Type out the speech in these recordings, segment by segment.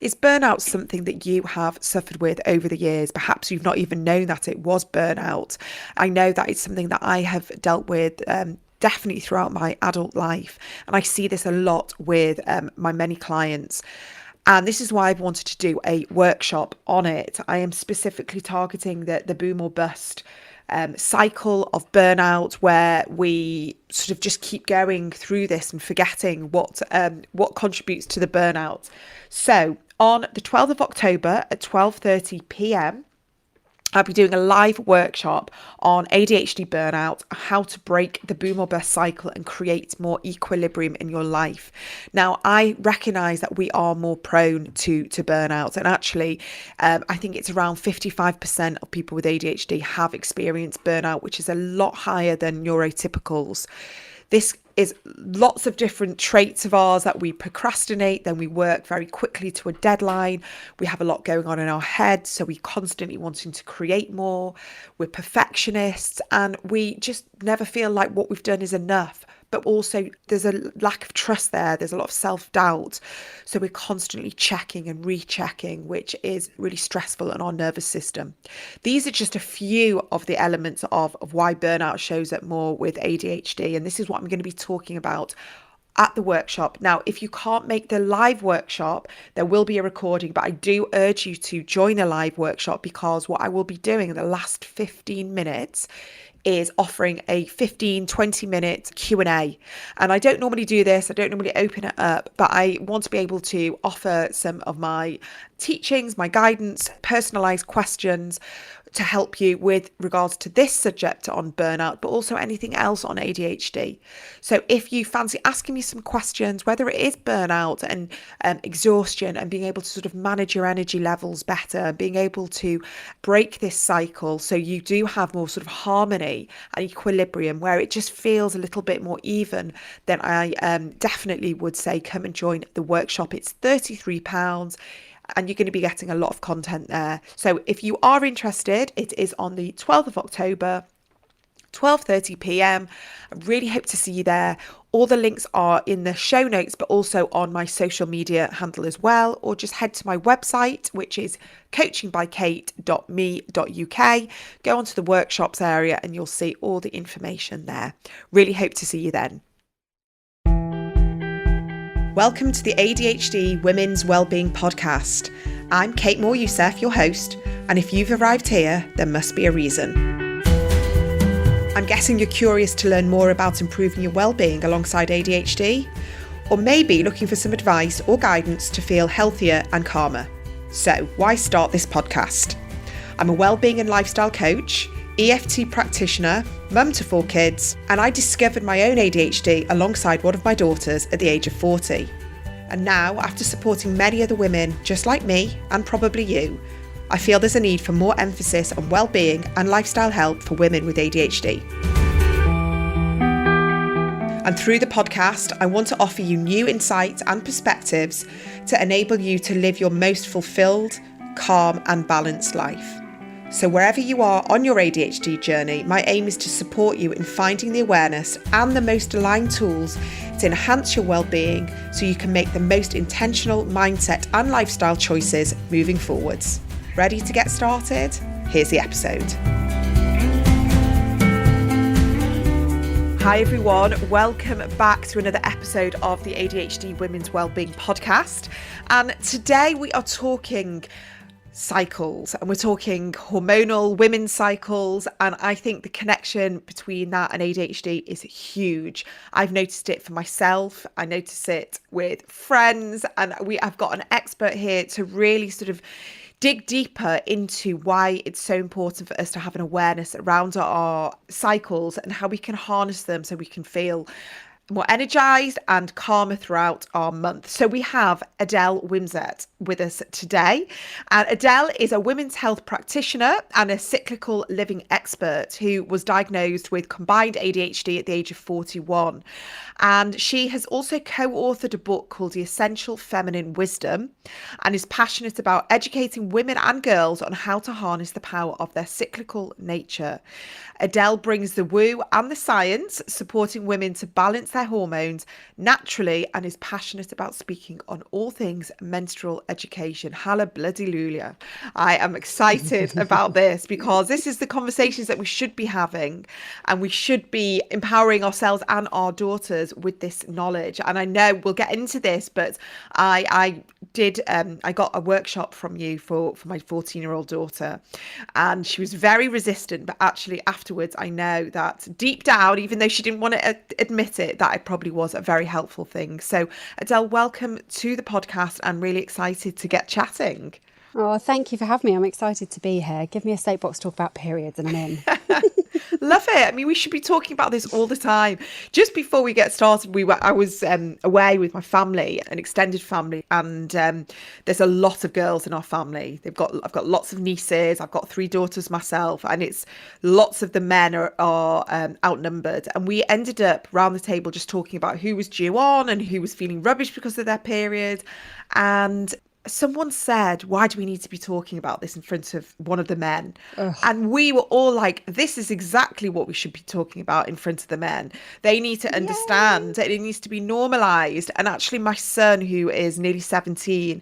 Is burnout something that you have suffered with over the years? Perhaps you've not even known that it was burnout. I know that it's something that I have dealt with definitely throughout my adult life. And I see this a lot with my many clients. And this is why I've wanted to do a workshop on it. I am specifically targeting the boom or bust cycle of burnout, where we sort of just keep going through this and forgetting what contributes to the burnout. So on the 12th of October at 12:30 p.m, I'll be doing a live workshop on ADHD burnout, how to break the boom or bust cycle and create more equilibrium in your life. Now, I recognise that we are more prone to burnout, and actually, I think it's around 55% of people with ADHD have experienced burnout, which is a lot higher than neurotypicals. This is lots of different traits of ours, that we procrastinate, then we work very quickly to a deadline. We have a lot going on in our head, so we constantly wanting to create more. We're perfectionists, and we just never feel like what we've done is enough. But also there's a lack of trust there. There's a lot of self-doubt. So we're constantly checking and rechecking, which is really stressful on our nervous system. These are just a few of the elements of why burnout shows up more with ADHD. And this is what I'm going to be talking about at the workshop. Now, if you can't make the live workshop, there will be a recording, but I do urge you to join the live workshop, because what I will be doing in the last 15 minutes is offering a 15-20 minute Q&A. And I don't normally do this, I don't normally open it up, but I want to be able to offer some of my teachings, my guidance, personalized questions to help you with regards to this subject on burnout, but also anything else on ADHD. So if you fancy asking me some questions, whether it is burnout and exhaustion, and being able to sort of manage your energy levels better, being able to break this cycle so you do have more sort of harmony and equilibrium, where it just feels a little bit more even, then I definitely would say come and join the workshop. It's £33. And you're going to be getting a lot of content there. So if you are interested, it is on the 12th of October, 12:30 p.m. I really hope to see you there. All the links are in the show notes, but also on my social media handle as well, or just head to my website, which is coachingbykate.me.uk. Go onto the workshops area and you'll see all the information there. Really hope to see you then. Welcome to the ADHD Women's Wellbeing Podcast. I'm Kate Moore-Youssef, your host, and if you've arrived here, there must be a reason. I'm guessing you're curious to learn more about improving your wellbeing alongside ADHD, or maybe looking for some advice or guidance to feel healthier and calmer. So why start this podcast? I'm a wellbeing and lifestyle coach, EFT practitioner, mum to 4 kids, and I discovered my own ADHD alongside one of my daughters at the age of 40. And now, after supporting many other women just like me, and probably you, I feel there's a need for more emphasis on well-being and lifestyle help for women with ADHD. And through the podcast, I want to offer you new insights and perspectives to enable you to live your most fulfilled, calm and balanced life. So wherever you are on your ADHD journey, my aim is to support you in finding the awareness and the most aligned tools to enhance your well-being, so you can make the most intentional mindset and lifestyle choices moving forwards. Ready to get started? Here's the episode. Hi everyone, welcome back to another episode of the ADHD Women's Wellbeing Podcast. And today we are talking cycles, and we're talking hormonal women's cycles, and I think the connection between that and ADHD is huge. I've noticed it for myself, I notice it with friends, and I've got an expert here to really sort of dig deeper into why it's so important for us to have an awareness around our cycles and how we can harness them so we can feel more energized and calmer throughout our month. So we have Adele Wimsett with us today. And Adele is a women's health practitioner and a cyclical living expert who was diagnosed with combined ADHD at the age of 41. And she has also co-authored a book called The Essential Feminine Wisdom, and is passionate about educating women and girls on how to harness the power of their cyclical nature. Adele brings the woo and the science, supporting women to balance their her hormones naturally and is passionate about speaking on all things menstrual education. Hallelujah. I am excited about this because this is the conversations that we should be having, and we should be empowering ourselves and our daughters with this knowledge. And I know we'll get into this, but I got a workshop from you for my 14-year-old daughter, and she was very resistant, but actually afterwards I know that deep down, even though she didn't want to admit it, that it probably was a very helpful thing. So Adele, welcome to the podcast. I'm really excited to get chatting. Oh, thank you for having me. I'm excited to be here. Give me a soapbox talk about periods and I'm in. Love it. I mean, we should be talking about this all the time. Just before we get started, I was away with my family, an extended family, and there's a lot of girls in our family. I've got lots of nieces. I've got 3 daughters myself, and it's lots of the men are outnumbered. And we ended up round the table just talking about who was due on and who was feeling rubbish because of their period. And someone said, why do we need to be talking about this in front of one of the men? Ugh. And we were all like, this is exactly what we should be talking about in front of the men. They need to understand that it needs to be normalized. And actually my son, who is nearly 17,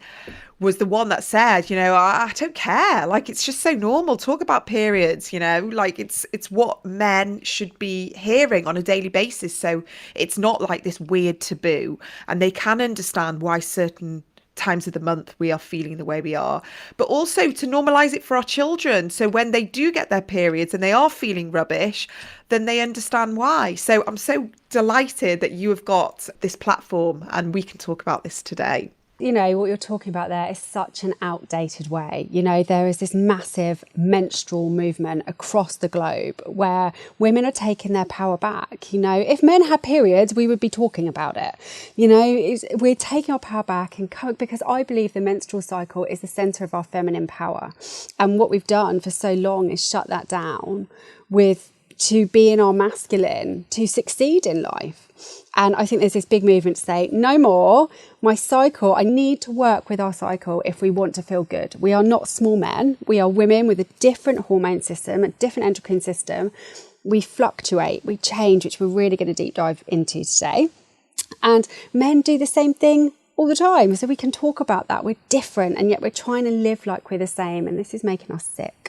was the one that said, I don't care. Like, it's just so normal. Talk about periods, like it's what men should be hearing on a daily basis. So it's not like this weird taboo, and they can understand why certain times of the month we are feeling the way we are, but also to normalize it for our children, so when they do get their periods and they are feeling rubbish, then they understand why. So I'm so delighted that you have got this platform and we can talk about this today. What you're talking about there is such an outdated way. There is this massive menstrual movement across the globe where women are taking their power back. If men had periods, we would be talking about it. We're taking our power back because I believe the menstrual cycle is the centre of our feminine power. And what we've done for so long is shut that down to be in our masculine, to succeed in life. And I think there's this big movement to say, no more, my cycle, I need to work with our cycle if we want to feel good. We are not small men. We are women with a different hormone system, a different endocrine system. We fluctuate, we change, which we're really going to deep dive into today. And men do the same thing all the time. So we can talk about that. We're different, and yet we're trying to live like we're the same. And this is making us sick.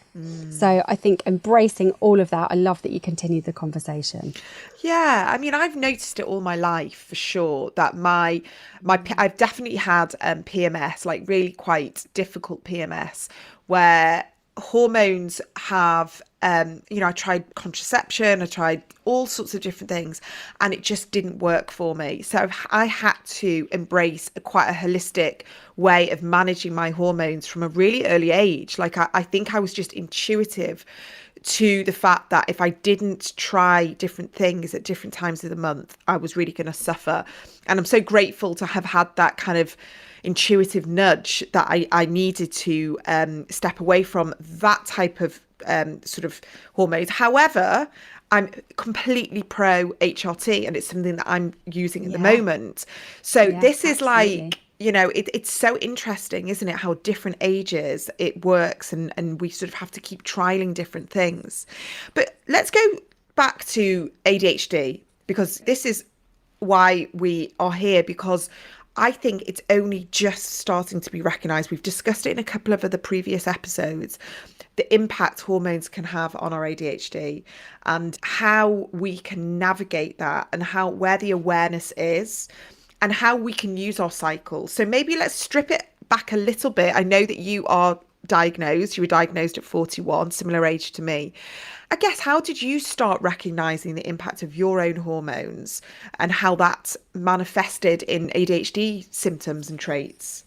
So I think embracing all of that, I love that you continued the conversation. Yeah, I mean, I've noticed it all my life for sure, that I've definitely had PMS, like really quite difficult PMS, where hormones have, I tried contraception, I tried all sorts of different things, and it just didn't work for me. So I had to embrace quite a holistic way of managing my hormones from a really early age. Like I think I was just intuitive to the fact that if I didn't try different things at different times of the month, I was really going to suffer. And I'm so grateful to have had that kind of intuitive nudge that I needed to step away from that type of sort of hormones. However, I'm completely pro HRT, and it's something that I'm using at the moment. So this is like, it's so interesting, isn't it, how different ages it works, and we sort of have to keep trialing different things. But let's go back to ADHD, because this is why we are here, because I think it's only just starting to be recognised. We've discussed it in a couple of other previous episodes, the impact hormones can have on our ADHD and how we can navigate that, and where the awareness is and how we can use our cycle. So maybe let's strip it back a little bit. I know that you were diagnosed at 41, similar age to me. I guess, how did you start recognising the impact of your own hormones and how that manifested in ADHD symptoms and traits?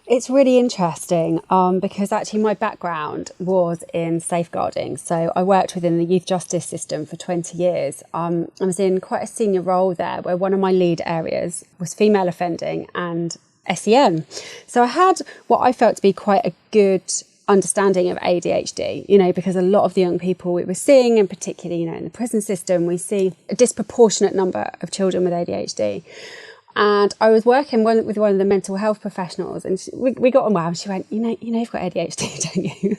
It's really interesting because actually my background was in safeguarding. So I worked within the youth justice system for 20 years. I was in quite a senior role there, where one of my lead areas was female offending and SEN. So I had what I felt to be quite a good understanding of ADHD, because a lot of the young people we were seeing, and particularly, in the prison system, we see a disproportionate number of children with ADHD. And I was working with one of the mental health professionals, and we got on well. And she went, you've got ADHD, don't you?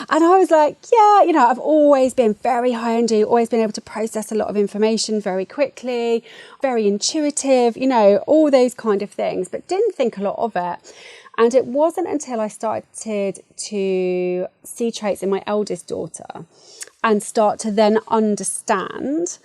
And I was like, yeah, I've always been very high energy, always been able to process a lot of information very quickly, very intuitive, all those kind of things, but didn't think a lot of it. And it wasn't until I started to see traits in my eldest daughter and start to then understand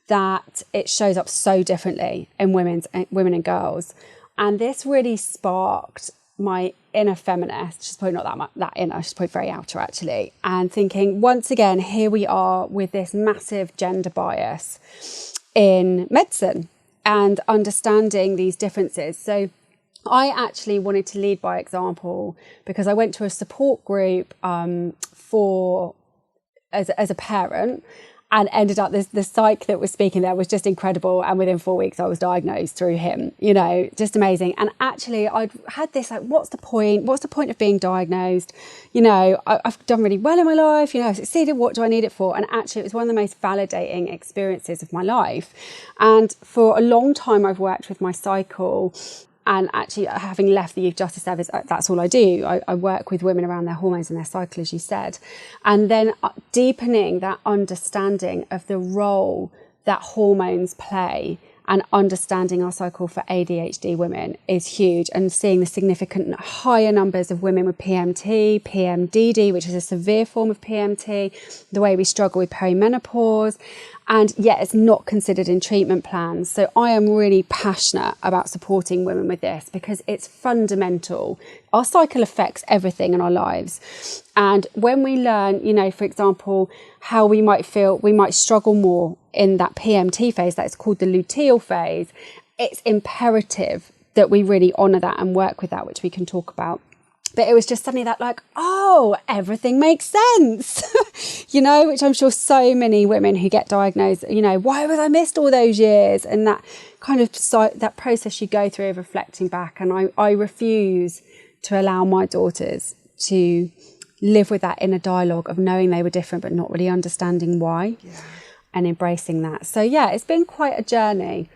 that it shows up so differently in women and girls. And this really sparked my inner feminist. She's probably not that inner, she's probably very outer actually. And thinking, once again, here we are with this massive gender bias in medicine and understanding these differences. So I actually wanted to lead by example because I went to a support group as a parent, and ended up the psych that was speaking there was just incredible. And within 4 weeks, I was diagnosed through him, just amazing. And actually, I'd had this like, what's the point? What's the point of being diagnosed? I've done really well in my life. I've succeeded. What do I need it for? And actually, it was one of the most validating experiences of my life. And for a long time, I've worked with my cycle. And actually, having left the Youth Justice Service, that's all I do. I work with women around their hormones and their cycle, as you said. And then deepening that understanding of the role that hormones play and understanding our cycle for ADHD women is huge. And seeing the significant higher numbers of women with PMT, PMDD, which is a severe form of PMT, the way we struggle with perimenopause. And yet it's not considered in treatment plans. So I am really passionate about supporting women with this because it's fundamental. Our cycle affects everything in our lives. And when we learn, for example, how we might feel, we might struggle more in that PMT phase, that's called the luteal phase, it's imperative that we really honour that and work with that, which we can talk about. But it was just suddenly that like, oh, everything makes sense, which I'm sure so many women who get diagnosed, why was I missed all those years? And that kind of that process you go through of reflecting back. And I refuse to allow my daughters to live with that inner dialogue of knowing they were different, but not really understanding why and embracing that. So, yeah, it's been quite a journey,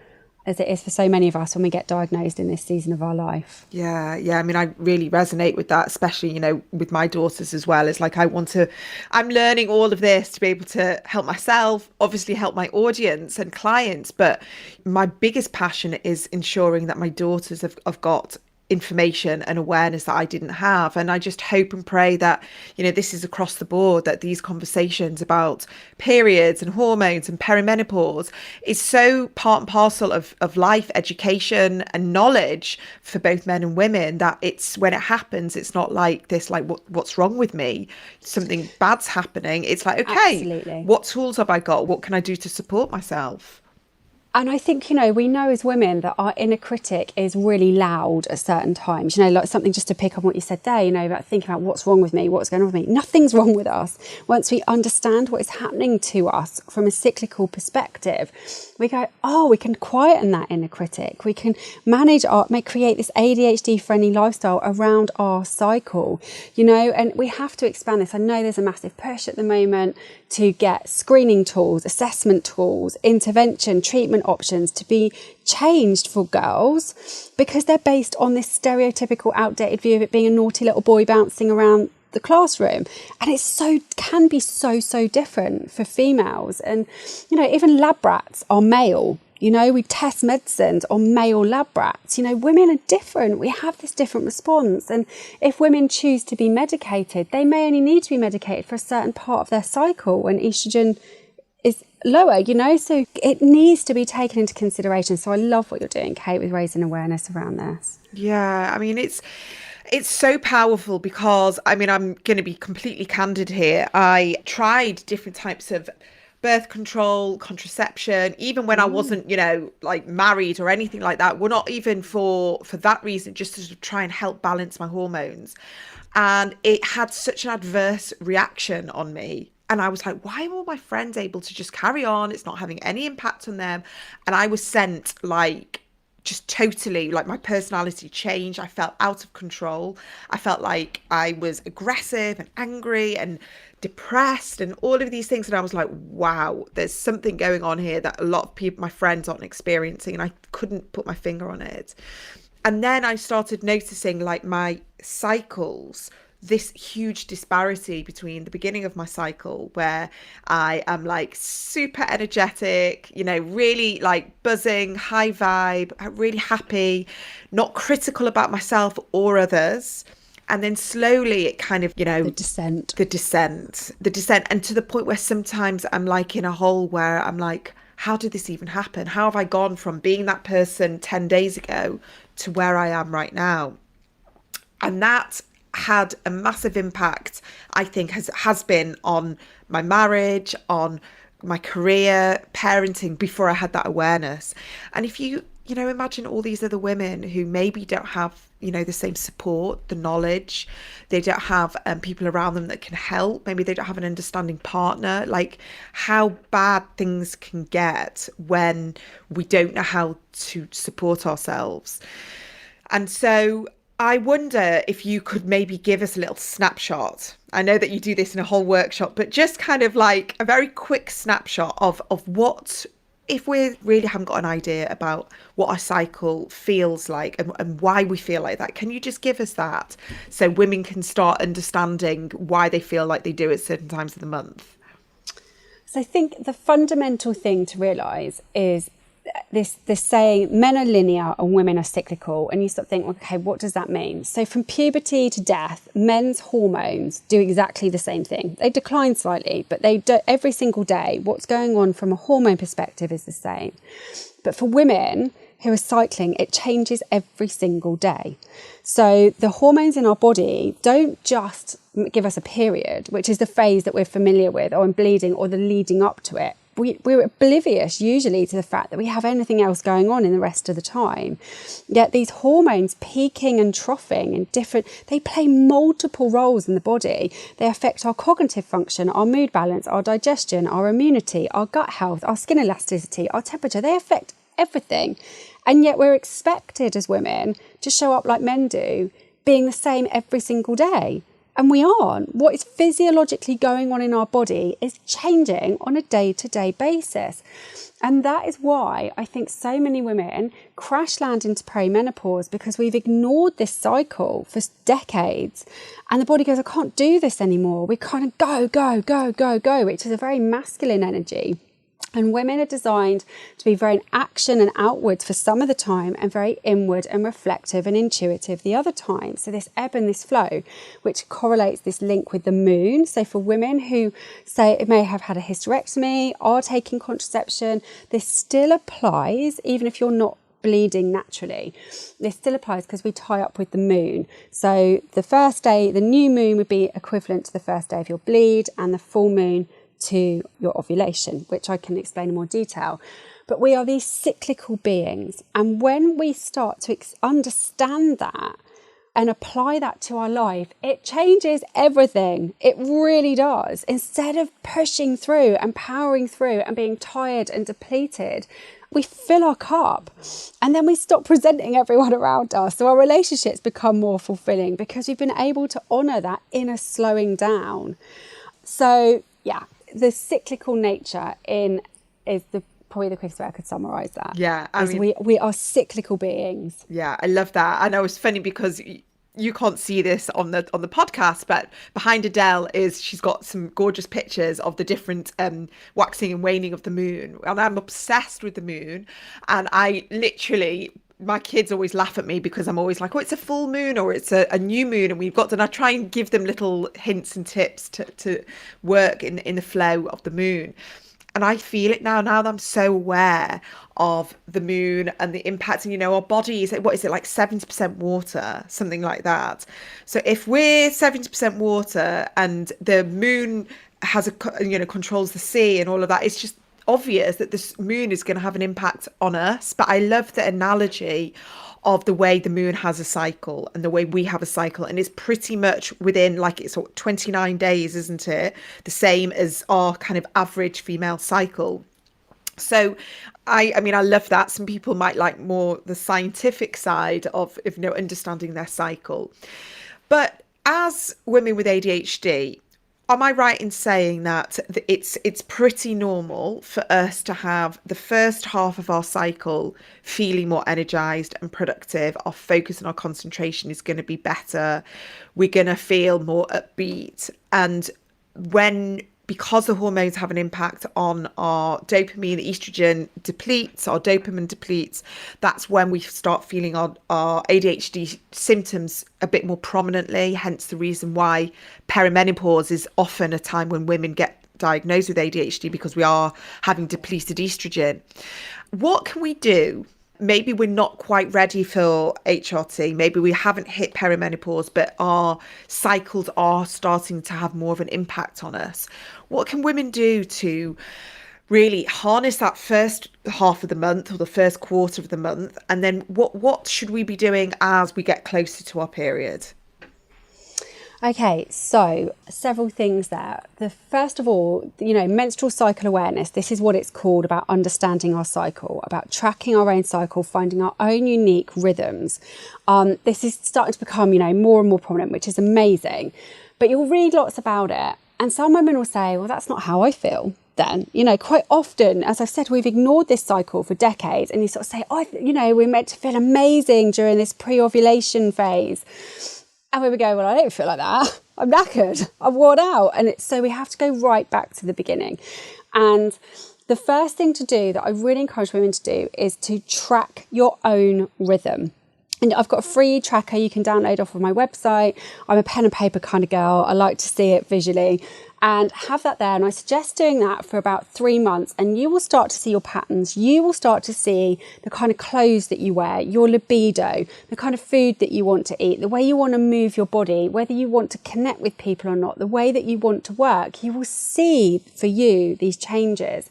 as it is for so many of us when we get diagnosed in this season of our life. Yeah. I mean, I really resonate with that, especially, with my daughters as well. It's like I'm learning all of this to be able to help myself, obviously help my audience and clients. But my biggest passion is ensuring that my daughters have got information and awareness that I didn't have. And I just hope and pray that, this is across the board, that these conversations about periods and hormones and perimenopause is so part and parcel of life, education and knowledge for both men and women, that it's when it happens, it's not like this, like what's wrong with me? Something bad's happening. It's like, okay, absolutely. What tools have I got? What can I do to support myself? And I think, we know as women that our inner critic is really loud at certain times, like something just to pick up on what you said there, about thinking about what's wrong with me, what's going on with me. Nothing's wrong with us. Once we understand what is happening to us from a cyclical perspective, we go, we can quieten that inner critic. We can create this ADHD friendly lifestyle around our cycle, and we have to expand this. I know there's a massive push at the moment to get screening tools, assessment tools, intervention, treatment options to be changed for girls because they're based on this stereotypical outdated view of it being a naughty little boy bouncing around the classroom. And can be so different for females. And, even lab rats are male. We test medicines on male lab rats. Women are different. We have this different response. And if women choose to be medicated, they may only need to be medicated for a certain part of their cycle when estrogen is lower, so it needs to be taken into consideration. So I love what you're doing, Kate, with raising awareness around this. Yeah, I mean, it's so powerful because, I'm going to be completely candid here. I tried different types of birth control, contraception, even when I wasn't, like married or anything like that. Well, not even for that reason, just to try and help balance my hormones. And it had such an adverse reaction on me. And I was like, why are all my friends able to just carry on? It's not having any impact on them. And I was sent like just totally, like, my personality changed. I felt out of control. I felt like I was aggressive and angry and depressed and all of these things. And I was like, wow, there's something going on here that a lot of people, my friends, aren't experiencing. And I couldn't put my finger on it. And then I started noticing, like, my cycles, this huge disparity between the beginning of my cycle, where I am like super energetic, you know, really like buzzing, high vibe, really happy, not critical about myself or others. And then slowly it kind of, you know, The descent. And to the point where sometimes I'm like in a hole where I'm like, how did this even happen? How have I gone from being that person 10 days ago to where I am right now? And that had a massive impact, I think, has been on my marriage, on my career, parenting, before I had that awareness. And if you know, imagine all these other women who maybe don't have, you know, the same support, the knowledge, they don't have people around them that can help, maybe they don't have an understanding partner, like how bad things can get when we don't know how to support ourselves. And so I wonder if you could maybe give us a little snapshot. I know that you do this in a whole workshop, but just kind of like a very quick snapshot of what, if we really haven't got an idea about what our cycle feels like and why we feel like that. Can you just give us that so women can start understanding why they feel like they do at certain times of the month? So I think the fundamental thing to realise is this saying, men are linear and women are cyclical, and you start thinking, okay, what does that mean? So from puberty to death, men's hormones do exactly the same thing. They decline slightly, but they do every single day. What's going on from a hormone perspective is the same. But for women who are cycling, it changes every single day. So the hormones in our body don't just give us a period, which is the phase that we're familiar with, or I'm bleeding, or the leading up to it. We're oblivious usually to the fact that we have anything else going on in the rest of the time. Yet these hormones peaking and troughing in they play multiple roles in the body. They affect our cognitive function, our mood balance, our digestion, our immunity, our gut health, our skin elasticity, our temperature. They affect everything. And yet we're expected as women to show up like men do, being the same every single day. And we aren't. What is physiologically going on in our body is changing on a day-to-day basis. And that is why I think so many women crash land into perimenopause, because we've ignored this cycle for decades. And the body goes, I can't do this anymore. We kind of go, which is a very masculine energy. And women are designed to be very action and outwards for some of the time, and very inward and reflective and intuitive the other time. So this ebb and this flow, which correlates this link with the moon. So for women who say it may have had a hysterectomy, are taking contraception, this still applies even if you're not bleeding naturally. This still applies because we tie up with the moon. So the first day, the new moon would be equivalent to the first day of your bleed, and the full moon to your ovulation, which I can explain in more detail. But we are these cyclical beings. And when we start to understand that and apply that to our life, it changes everything. It really does. Instead of pushing through and powering through and being tired and depleted, we fill our cup, and then we stop resenting everyone around us. So our relationships become more fulfilling because we've been able to honour that inner slowing down. So yeah, the cyclical nature is probably the quickest way I could summarise that. Yeah, we are cyclical beings. Yeah, I love that. I know it's funny because you can't see this on the podcast, but behind Adele she's got some gorgeous pictures of the different waxing and waning of the moon, and I'm obsessed with the moon. And I literally, my kids always laugh at me because I'm always like, oh, it's a full moon or it's a new moon, and I try and give them little hints and tips to work in the flow of the moon. And I feel it now that I'm so aware of the moon and the impact. And, you know, our body is, what is it, like 70% water, something like that. So if we're 70% water and the moon controls the sea and all of that, it's just obvious that this moon is going to have an impact on us. But I love the analogy of the way the moon has a cycle and the way we have a cycle, and it's pretty much within, like, it's 29 days, isn't it, the same as our kind of average female cycle. So I mean, I love that. Some people might like more the scientific side of, understanding their cycle. But as women with ADHD, am I right in saying that it's pretty normal for us to have the first half of our cycle feeling more energized and productive? Our focus and our concentration is going to be better. We're going to feel more upbeat. And because the hormones have an impact on our dopamine, estrogen depletes, our dopamine depletes, that's when we start feeling our ADHD symptoms a bit more prominently, hence the reason why perimenopause is often a time when women get diagnosed with ADHD, because we are having depleted estrogen. What can we do? Maybe we're not quite ready for HRT. Maybe we haven't hit perimenopause, but our cycles are starting to have more of an impact on us. What can women do to really harness that first half of the month or the first quarter of the month? And then what should we be doing as we get closer to our period? Okay, so several things there. The first of all, menstrual cycle awareness. This is what it's called, about understanding our cycle, about tracking our own cycle, finding our own unique rhythms. This is starting to become, more and more prominent, which is amazing. But you'll read lots about it. And some women will say, well, that's not how I feel. Then, quite often, as I've said, we've ignored this cycle for decades, and you sort of say, we're meant to feel amazing during this pre-ovulation phase. And when we go, well, I don't feel like that. I'm knackered. I'm worn out. And so we have to go right back to the beginning. And the first thing to do that I really encourage women to do is to track your own rhythm. And I've got a free tracker you can download off of my website. I'm a pen and paper kind of girl. I like to see it visually. And have that there. And I suggest doing that for about 3 months, and you will start to see your patterns. You will start to see the kind of clothes that you wear, your libido, the kind of food that you want to eat, the way you want to move your body, whether you want to connect with people or not, the way that you want to work. You will see for you these changes.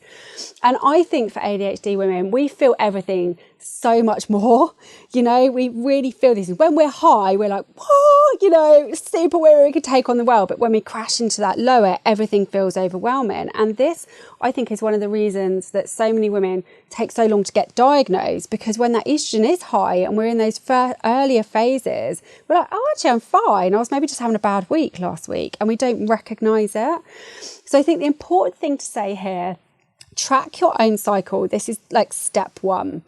And I think for ADHD women, we feel everything so much more. We really feel this. When we're high, we're like, whoa, super weird, we could take on the world. But when we crash into that lower, everything feels overwhelming. And this, I think, is one of the reasons that so many women take so long to get diagnosed, because when that estrogen is high and we're in those earlier phases, we're like, oh, actually, I'm fine. I was maybe just having a bad week last week, and we don't recognize it. So I think the important thing to say here, track your own cycle. This is like step one.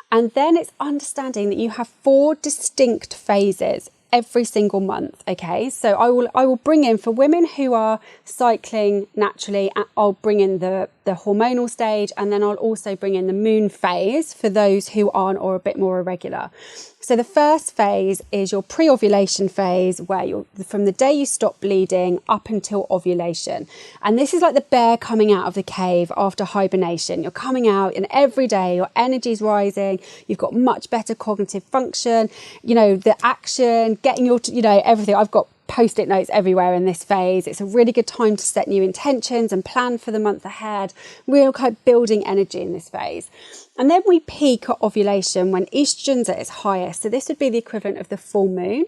And then it's understanding that you have 4 distinct phases every single month. Okay, so I will bring in, for women who are cycling naturally, I'll bring in the hormonal stage, and then I'll also bring in the moon phase for those who aren't, or a bit more irregular. So the first phase is your pre-ovulation phase, where you're from the day you stop bleeding up until ovulation. And this is like the bear coming out of the cave after hibernation. You're coming out, and every day your energy's rising. You've got much better cognitive function, the action, getting your, everything. I've got Post-it notes everywhere in this phase. It's a really good time to set new intentions and plan for the month ahead. Real kind of building energy in this phase. And then we peak at ovulation when estrogen's at its highest. So this would be the equivalent of the full moon.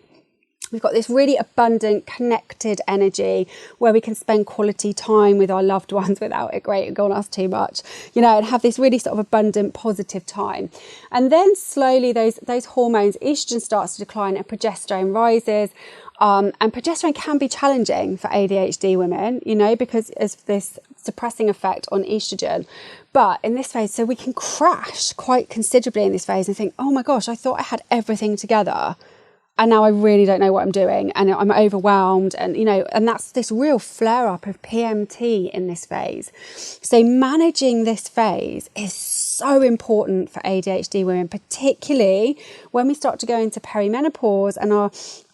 We've got this really abundant, connected energy where we can spend quality time with our loved ones without it grating on us too much, and have this really sort of abundant, positive time. And then slowly those hormones, estrogen starts to decline and progesterone rises. And progesterone can be challenging for ADHD women, because it's this suppressing effect on estrogen. But in this phase, so we can crash quite considerably in this phase and think, oh my gosh, I thought I had everything together, and now I really don't know what I'm doing, and I'm overwhelmed, and and that's this real flare up of PMT in this phase. So managing this phase is so important for ADHD women, particularly when we start to go into perimenopause and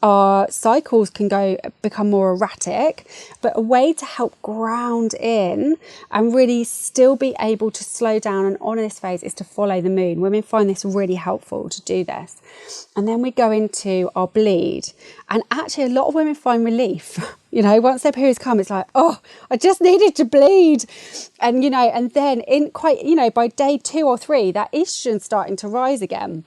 our cycles can become more erratic. But a way to help ground in and really still be able to slow down and honour this phase is to follow the moon. Women find this really helpful to do this. And then we go into our bleed. And actually a lot of women find relief. Once their periods come, it's like, oh, I just needed to bleed. And, and then by day 2 or 3, that estrogen's starting to rise again.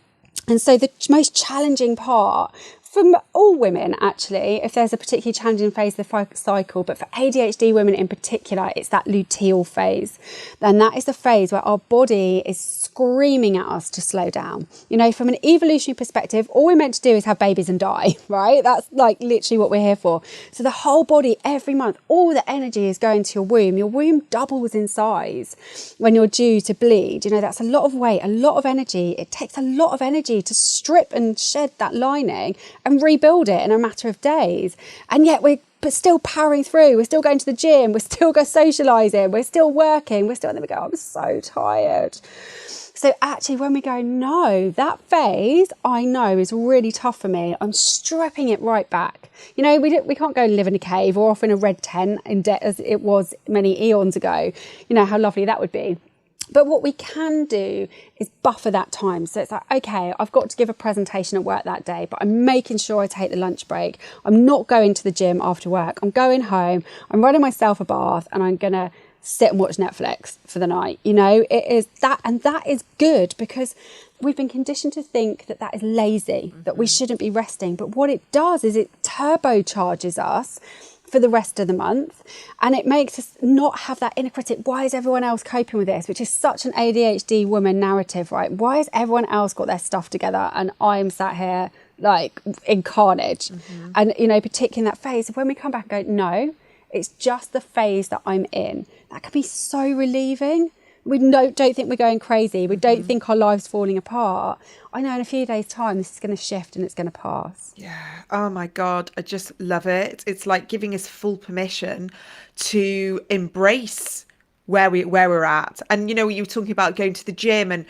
And so the most challenging part from all women, actually, if there's a particularly challenging phase of the cycle, but for ADHD women in particular, it's that luteal phase. And that is the phase where our body is screaming at us to slow down. You know, from an evolutionary perspective, all we're meant to do is have babies and die, right? That's like literally what we're here for. So the whole body, every month, all the energy is going to your womb. Your womb doubles in size when you're due to bleed. You know, that's a lot of weight, a lot of energy. It takes a lot of energy to strip and shed that lining and rebuild it in a matter of days. And yet we're still powering through. We're still going to the gym. We're still go socialising. We're still working. And then we go, I'm so tired. So actually when we go, no, that phase I know is really tough for me, I'm stripping it right back. You know, we can't go and live in a cave or off in a red tent in debt as it was many eons ago. You know, how lovely that would be. But what we can do is buffer that time. So it's like, okay, I've got to give a presentation at work that day, but I'm making sure I take the lunch break. I'm not going to the gym after work. I'm going home. I'm running myself a bath and I'm going to sit and watch Netflix for the night. You know, it is that. And that is good because we've been conditioned to think that that is lazy, that we shouldn't be resting. But what it does is it turbocharges us for the rest of the month, and it makes us not have that inner critic. Why is everyone else coping with this? Which is such an ADHD woman narrative, right? Why has everyone else got their stuff together and I'm sat here like in carnage? And you know, particularly in that phase, when we come back and go, no, it's just the phase that I'm in, that can be so relieving. We don't think we're going crazy. We don't think our life's falling apart. I know in a few days' time, this is going to shift and it's going to pass. Yeah. Oh my God. I just love it. It's like giving us full permission to embrace where we're at. And, you know, you were talking about going to the gym, and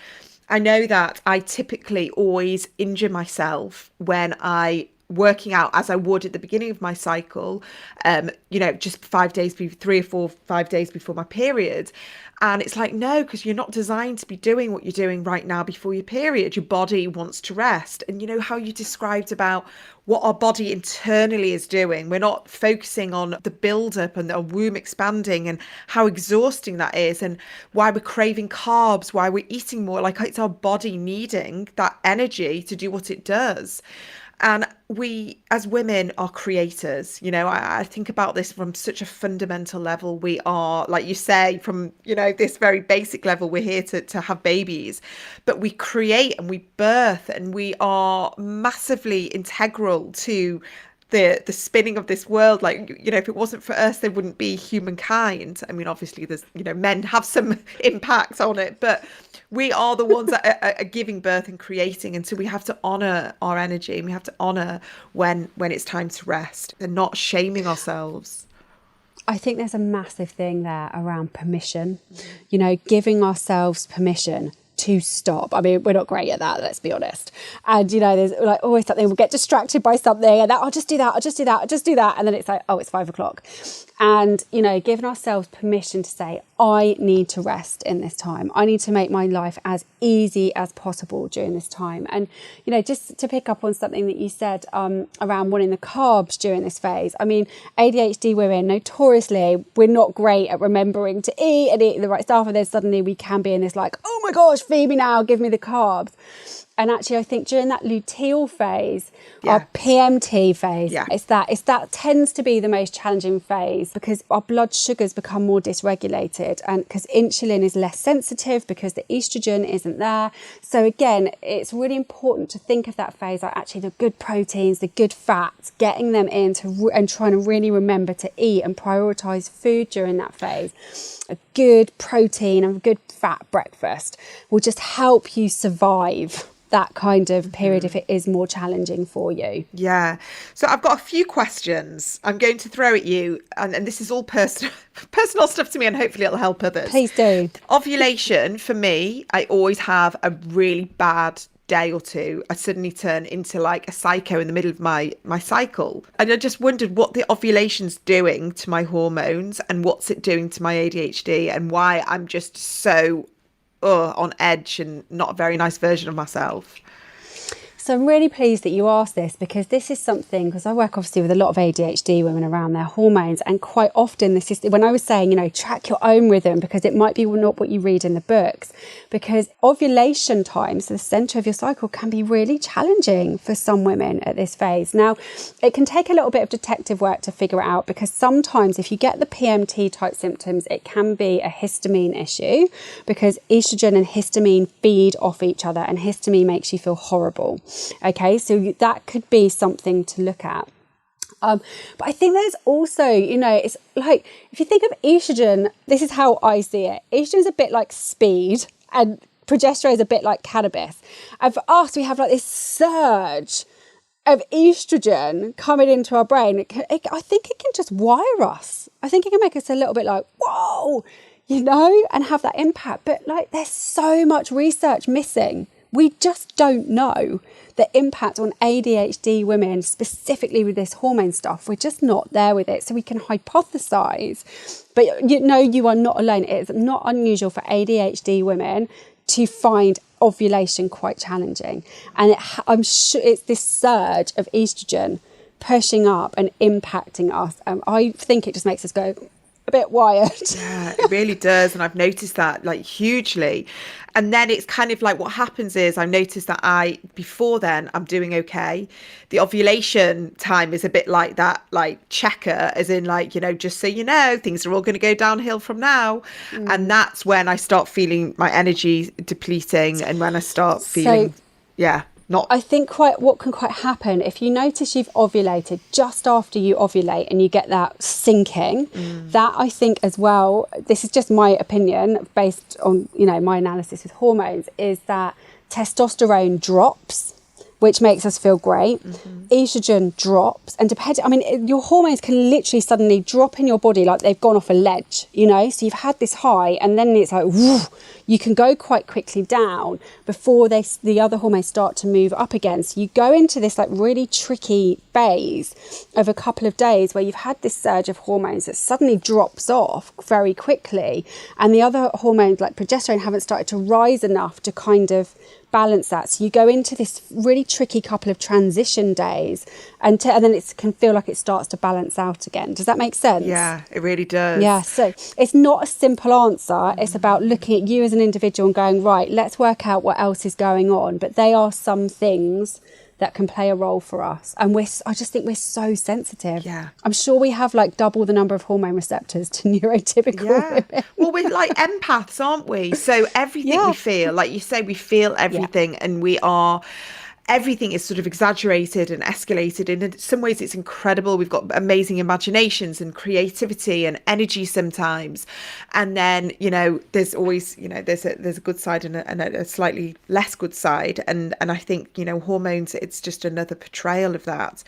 I know that I typically always injure myself when I working out as I would at the beginning of my cycle, you know, just 5 days, 3 or 4, 5 days before my period. And it's like, no, because you're not designed to be doing what you're doing right now before your period. Your body wants to rest. And you know how you described about what our body internally is doing. We're not focusing on the buildup and the womb expanding and how exhausting that is, and why we're craving carbs, why we're eating more. Like, it's our body needing that energy to do what it does. And we, as women, are creators. You know, I think about this from such a fundamental level. We are, like you say, from, you know, this very basic level, we're here to have babies, but we create and we birth, and we are massively integral to the spinning of this world. Like, you know, if it wasn't for us, there wouldn't be humankind. I mean, obviously there's, you know, men have some impact on it, but we are the ones that are giving birth and creating. And so we have to honor our energy, and we have to honor when it's time to rest, and not shaming ourselves. I think there's a massive thing there around permission, you know, giving ourselves permission to stop. I mean, we're not great at that, let's be honest. And, you know, there's like always something, we'll get distracted by something, and that, I'll just do that. And then it's like, oh, it's 5 o'clock. And, you know, giving ourselves permission to say, I need to rest in this time. I need to make my life as easy as possible during this time. And, you know, just to pick up on something that you said around wanting the carbs during this phase. I mean, ADHD women, notoriously, we're not great at remembering to eat and eat the right stuff. And then suddenly we can be in this like, oh my gosh, feed me now, give me the carbs. And actually, I think during that luteal phase, our PMT phase, it's that tends to be the most challenging phase, because our blood sugars become more dysregulated, and because insulin is less sensitive because the estrogen isn't there. So again, it's really important to think of that phase like actually the good proteins, the good fats, getting them in and trying to really remember to eat and prioritize food during that phase. A good protein and a good fat breakfast will just help you survive that kind of period if it is more challenging for you. Yeah. So I've got a few questions I'm going to throw at you, and this is all personal stuff to me, and hopefully it'll help others. Please do. Ovulation, for me, I always have a really bad day or two. I suddenly turn into like a psycho in the middle of my cycle. And I just wondered what the ovulation's doing to my hormones, and what's it doing to my ADHD, and why I'm just so on edge and not a very nice version of myself. So I'm really pleased that you asked this, because this is something, because I work obviously with a lot of ADHD women around their hormones, and quite often this is when I was saying, track your own rhythm, because it might be not what you read in the books, because ovulation time, so the centre of your cycle, can be really challenging for some women at this phase. Now, it can take a little bit of detective work to figure it out, because sometimes if you get the PMT type symptoms, it can be a histamine issue, because estrogen and histamine feed off each other, and histamine makes you feel horrible. Okay, so that could be something to look at. But I think there's also, it's like, if you think of estrogen, this is how I see it. Estrogen is a bit like speed, and progesterone is a bit like cannabis. And for us, we have like this surge of estrogen coming into our brain. I think it can just wire us. I think it can make us a little bit like, whoa, and have that impact. But like, there's so much research missing. We just don't know the impact on ADHD women, specifically with this hormone stuff. We're just not there with it. So we can hypothesize, but you are not alone. It's not unusual for ADHD women to find ovulation quite challenging. And I'm sure it's this surge of estrogen pushing up and impacting us. I think it just makes us go a bit wired. Yeah, it really does. And I've noticed that like hugely. And then it's kind of like what happens is I've noticed that before then I'm doing okay. The ovulation time is a bit like that, like checker, as in like, just so you know, things are all going to go downhill from now. And that's when I start feeling my energy depleting, and when I start feeling, I think what can quite happen, if you notice you've ovulated just after you ovulate and you get that sinking, that I think as well, this is just my opinion based on, my analysis with hormones, is that testosterone drops, which makes us feel great. Estrogen drops, and your hormones can literally suddenly drop in your body like they've gone off a ledge, so you've had this high, and then it's like, whoo, you can go quite quickly down before the other hormones start to move up again. So you go into this like really tricky phase of a couple of days where you've had this surge of hormones that suddenly drops off very quickly, and the other hormones like progesterone haven't started to rise enough to kind of balance that. So you go into this really tricky couple of transition days, and then it can feel like it starts to balance out again. Does that make sense? Yeah, it really does. Yeah, so it's not a simple answer. It's about looking at you as an individual and going, right, let's work out what else is going on. But they are some things that can play a role for us. And I just think we're so sensitive. Yeah. I'm sure we have like double the number of hormone receptors to neurotypical women. Well, we're like empaths, aren't we? So everything we feel, like you say, we feel everything, and everything is sort of exaggerated and escalated. And in some ways it's incredible. We've got amazing imaginations and creativity and energy sometimes. And then, there's always, there's a good side and a slightly less good side. And I think, hormones, it's just another portrayal of that.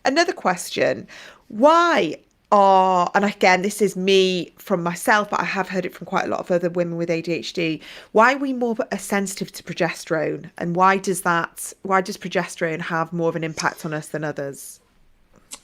Another question, why and again, this is me from myself, but I have heard it from quite a lot of other women with ADHD. Why are we more sensitive to progesterone, and why does progesterone have more of an impact on us than others?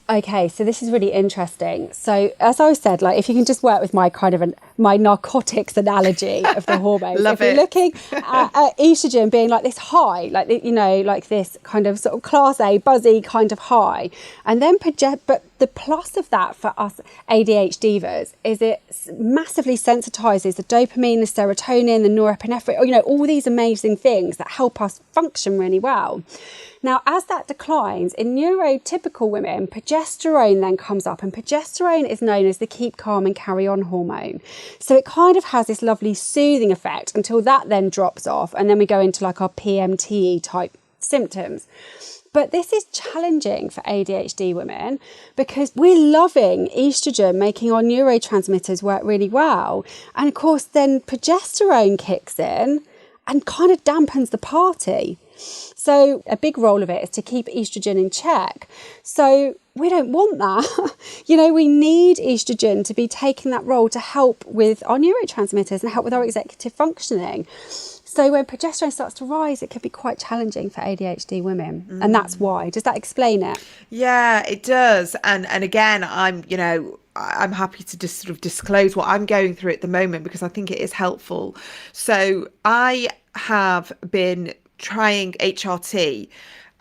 Okay, so this is really interesting. So as I said, like if you can just work with my kind of my narcotics analogy of the hormones. Love if you're looking at estrogen being like this high, like like this kind of sort of class A buzzy kind of high, and then but the plus of that for us ADHDers is it massively sensitizes the dopamine, the serotonin, the norepinephrine, all these amazing things that help us function really well. Now, as that declines, in neurotypical women, progesterone then comes up, and progesterone is known as the keep calm and carry on hormone. So it kind of has this lovely soothing effect until that then drops off, and then we go into like our PMTE type symptoms. But this is challenging for ADHD women because we're loving estrogen, making our neurotransmitters work really well. And of course, then progesterone kicks in and kind of dampens the party. So a big role of it is to keep estrogen in check. So we don't want that. We need estrogen to be taking that role to help with our neurotransmitters and help with our executive functioning. So when progesterone starts to rise, it can be quite challenging for ADHD women. And that's why. Does that explain it? Yeah, it does. And again, I'm happy to just sort of disclose what I'm going through at the moment because I think it is helpful. So I have been trying HRT,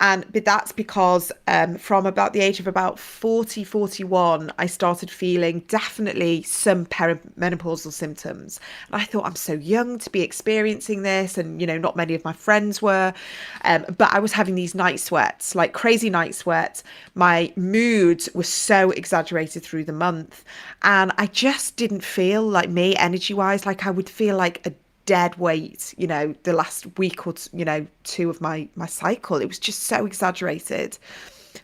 But that's because from about the age of about 40, 41, I started feeling definitely some perimenopausal symptoms. And I thought, I'm so young to be experiencing this. And, not many of my friends were. But I was having these night sweats, like crazy night sweats. My mood was so exaggerated through the month. And I just didn't feel like me energy wise. Like I would feel like a dead weight, the last week or two of my cycle. It was just so exaggerated.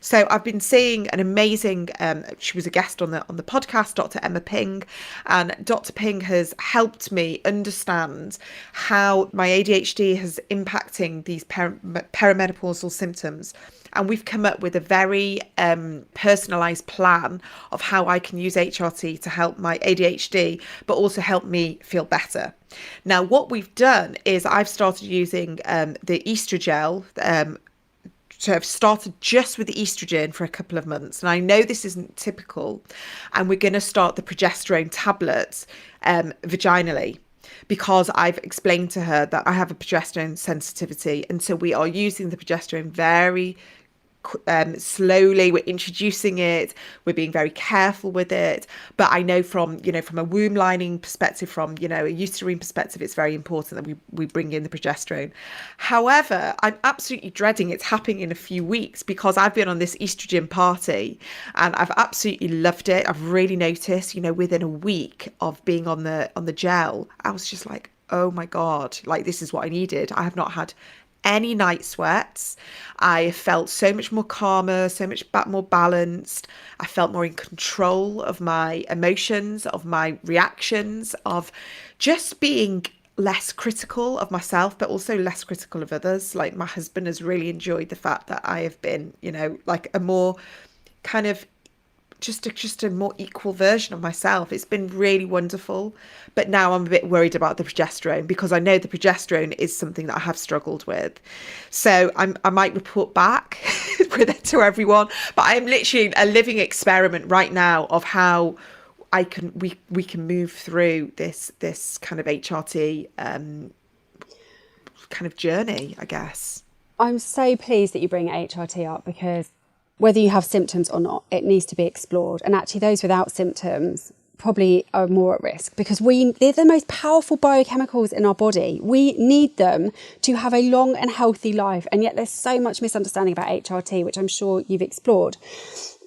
So I've been seeing an amazing she was a guest on the podcast, Dr. Emma Ping, and Dr. Ping has helped me understand how my ADHD has impacting these perimenopausal symptoms. And we've come up with a very personalized plan of how I can use HRT to help my ADHD, but also help me feel better. Now, what we've done is I've started using the estrogel. So I've started just with the estrogen for a couple of months. And I know this isn't typical. And we're going to start the progesterone tablets vaginally, because I've explained to her that I have a progesterone sensitivity. And so we are using the progesterone very slowly. We're introducing it, we're being very careful with it, but I know from a womb lining perspective, from a uterine perspective, it's very important that we bring in the progesterone. However, I'm absolutely dreading it's happening in a few weeks, because I've been on this estrogen party and I've absolutely loved it. I've really noticed, within a week of being on the gel, I was just like, oh my God, like this is what I needed. I have not had any night sweats. I felt so much more calmer, so much more balanced. I felt more in control of my emotions, of my reactions, of just being less critical of myself, but also less critical of others. Like my husband has really enjoyed the fact that I have been, like a more kind of just a more equal version of myself. It's been really wonderful. But now I'm a bit worried about the progesterone, because I know the progesterone is something that I have struggled with. So I might report back with it to everyone. But I am literally a living experiment right now of how we can move through this kind of HRT kind of journey, I guess. I'm so pleased that you bring HRT up, because whether you have symptoms or not, it needs to be explored. And actually those without symptoms probably are more at risk, because they're the most powerful biochemicals in our body. We need them to have a long and healthy life. And yet there's so much misunderstanding about HRT, which I'm sure you've explored.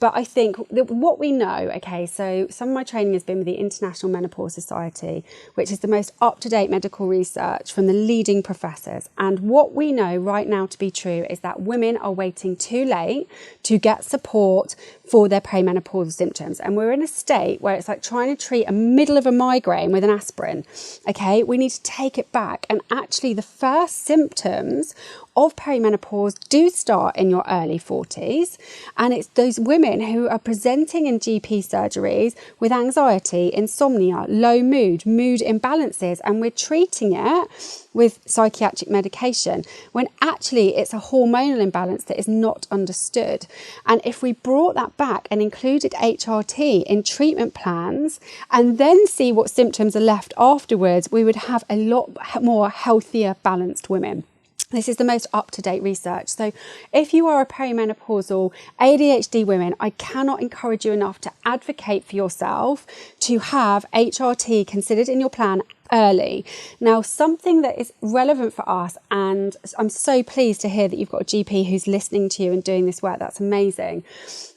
But I think that what we know, okay, so some of my training has been with the International Menopause Society, which is the most up-to-date medical research from the leading professors. And what we know right now to be true is that women are waiting too late to get support for their perimenopausal symptoms. And we're in a state where it's like trying to treat a middle of a migraine with an aspirin. Okay, we need to take it back. And actually the first symptoms of perimenopause do start in your early 40s. And it's those women who are presenting in GP surgeries with anxiety, insomnia, low mood imbalances, and we're treating it with psychiatric medication, when actually it's a hormonal imbalance that is not understood. And if we brought that back and included HRT in treatment plans and then see what symptoms are left afterwards, we would have a lot more healthier, balanced women. This is the most up-to-date research. So if you are a perimenopausal ADHD woman, I cannot encourage you enough to advocate for yourself to have HRT considered in your plan early. Now, something that is relevant for us, and I'm so pleased to hear that you've got a GP who's listening to you and doing this work. That's amazing,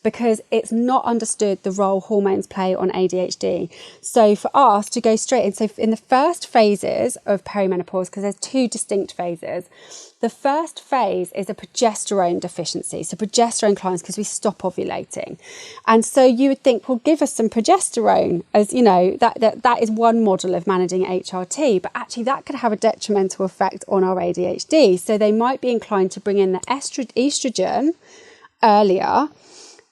because it's not understood the role hormones play on ADHD. So for us to go straight in, so in the first phases of perimenopause, because there's two distinct phases, the first phase is a progesterone deficiency. So progesterone climbs because we stop ovulating. And so you would think, well, give us some progesterone, as you know, that is one model of managing HRT, but actually that could have a detrimental effect on our ADHD. So they might be inclined to bring in the estrogen earlier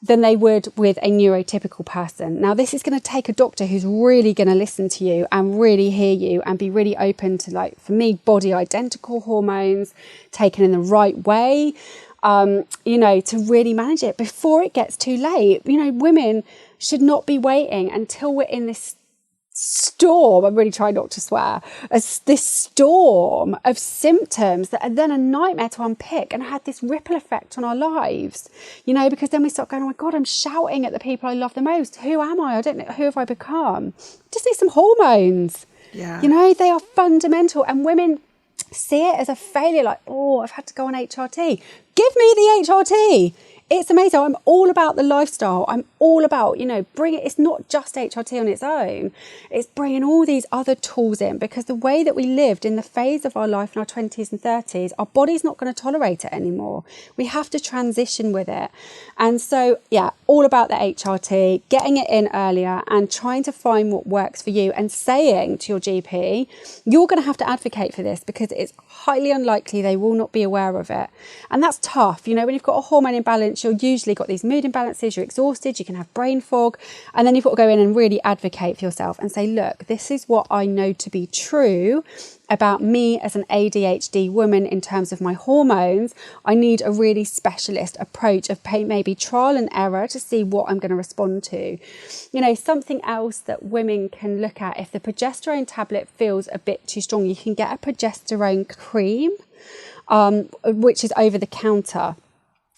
than they would with a neurotypical person. Now, this is going to take a doctor who's really going to listen to you and really hear you and be really open to, like, for me, body identical hormones taken in the right way, to really manage it before it gets too late. Women should not be waiting until we're in this storm, I'm really trying not to swear, as this storm of symptoms that are then a nightmare to unpick, and had this ripple effect on our lives, you know, because then we start going, oh my God, I'm shouting at the people I love the most. Who am I? I don't know. Who have I become? Just need some hormones. Yeah. You know, they are fundamental, and women see it as a failure, like, oh, I've had to go on HRT. Give me the HRT. It's amazing. I'm all about the lifestyle. I'm all about, you know, it's not just HRT on its own. It's bringing all these other tools in, because the way that we lived in the phase of our life in our 20s and 30s, our body's not going to tolerate it anymore. We have to transition with it. And so, yeah, all about the HRT, getting it in earlier and trying to find what works for you, and saying to your GP, you're going to have to advocate for this, because it's highly unlikely they will not be aware of it. And that's tough. You know, when you've got a hormone imbalance, you're usually got these mood imbalances, you're exhausted, you can have brain fog, and then you've got to go in and really advocate for yourself and say, look, this is what I know to be true about me as an ADHD woman in terms of my hormones. I need a really specialist approach of maybe trial and error to see what I'm going to respond to. You know, something else that women can look at, if the progesterone tablet feels a bit too strong, you can get a progesterone cream, which is over the counter,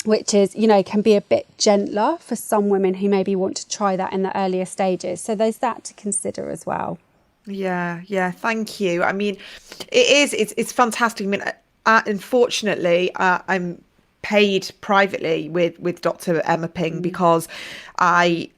which is, you know, can be a bit gentler for some women who maybe want to try that in the earlier stages. So there's that to consider as well. Yeah, thank you. I mean, it's fantastic. I mean, unfortunately, I'm paid privately with Dr. Emma Ping, because I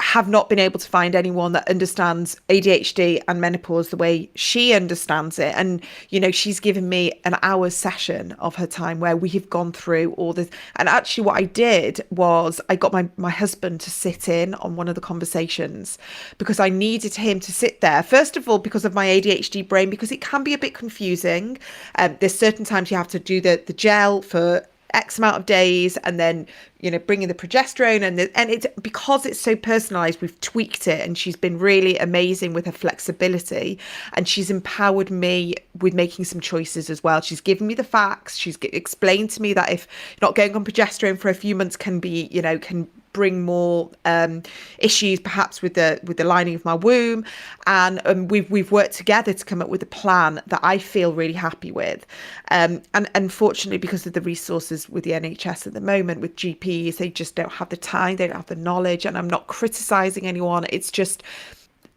have not been able to find anyone that understands ADHD and menopause the way she understands it. And, you know, she's given me an hour's session of her time where we have gone through all this. And actually what I did was I got my husband to sit in on one of the conversations, because I needed him to sit there, first of all, because of my ADHD brain, because it can be a bit confusing. There's certain times you have to do the gel for X amount of days, and then, you know, bring in the progesterone, and it's because it's so personalized, we've tweaked it, and she's been really amazing with her flexibility, and she's empowered me with making some choices as well. She's given me the facts. She's explained to me that if not going on progesterone for a few months can be, you know, can bring more issues perhaps with the lining of my womb, and we've worked together to come up with a plan that I feel really happy with, and unfortunately, because of the resources with the NHS at the moment, with GPs, they just don't have the time, they don't have the knowledge. And I'm not criticizing anyone, it's just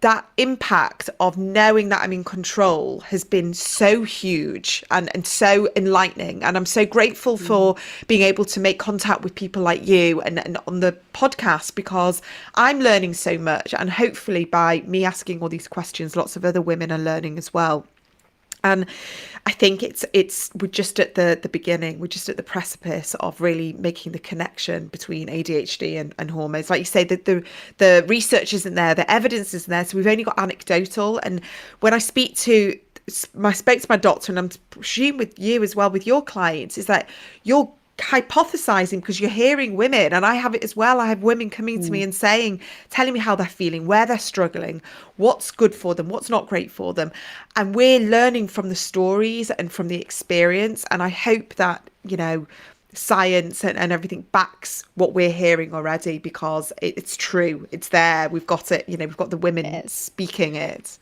that impact of knowing that I'm in control has been so huge and so enlightening. And I'm so grateful for being able to make contact with people like you and on the podcast, because I'm learning so much. And hopefully by me asking all these questions, lots of other women are learning as well. And I think we're just at the beginning. We're just at the precipice of really making the connection between ADHD and hormones. Like you say, the research isn't there, the evidence isn't there. So we've only got anecdotal. And when I spoke to my doctor, and I'm presuming with you as well, with your clients, is that you're hypothesizing because you're hearing women, and I have it as well. I have women coming to me and telling me how they're feeling, where they're struggling, what's good for them, what's not great for them. And we're learning from the stories and from the experience. And I hope that, you know, science and everything backs what we're hearing already, because it's true. It's there. We've got it. You know, we've got the women speaking it.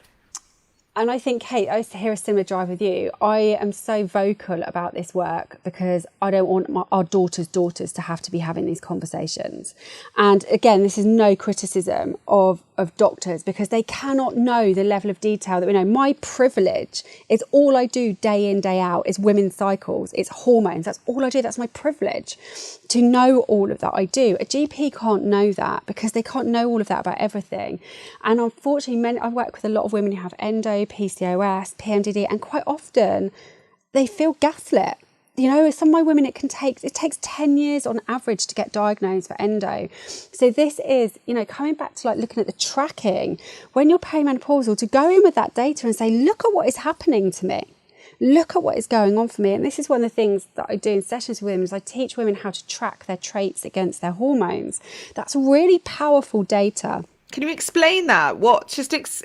And I think, Kate, I hear a similar drive with you. I am so vocal about this work because I don't want our daughters' to have to be having these conversations. And again, this is no criticism of doctors, because they cannot know the level of detail that we know. My privilege is all I do day in, day out is women's cycles. It's hormones. That's all I do. That's my privilege, to know all of that. I do. A GP can't know that, because they can't know all of that about everything. And unfortunately, I work with a lot of women who have endo, PCOS, PMDD, and quite often they feel gaslit. You know, some of my women, it takes 10 years on average to get diagnosed for endo. So this is, you know, coming back to like looking at the tracking, when you're perimenopausal, to go in with that data and say, look at what is happening to me. Look at what is going on for me. And this is one of the things that I do in sessions with women, is I teach women how to track their traits against their hormones. That's really powerful data. Can you explain that?